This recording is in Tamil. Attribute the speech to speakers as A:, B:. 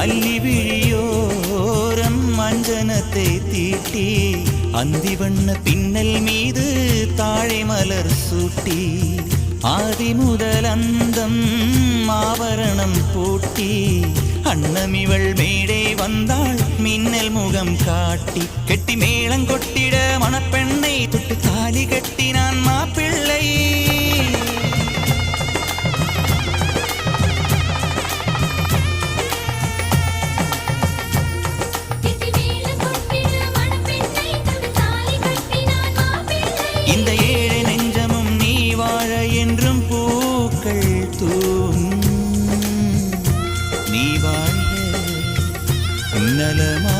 A: அல்லி விழியோரம் மஞ்சனத்தை தீட்டி அந்தி வண்ண பின்னல் மீது தாழை மலர் சூட்டி ஆதி முதல் அந்தம் ஆபரணம் பூட்டி அன்னமிவள் மேடை வந்தாள் மின்னல் முகம் காட்டி கெட்டி மேளம் கொட்டிட மணப்பெண்ணை தொட்டு தாலி கட்டினான் மாப்பிள்ளை. இந்த ஏழை நெஞ்சமும் நீ வாழ என்றும் பூக்கள் தூவும் நீ வாழ நலமா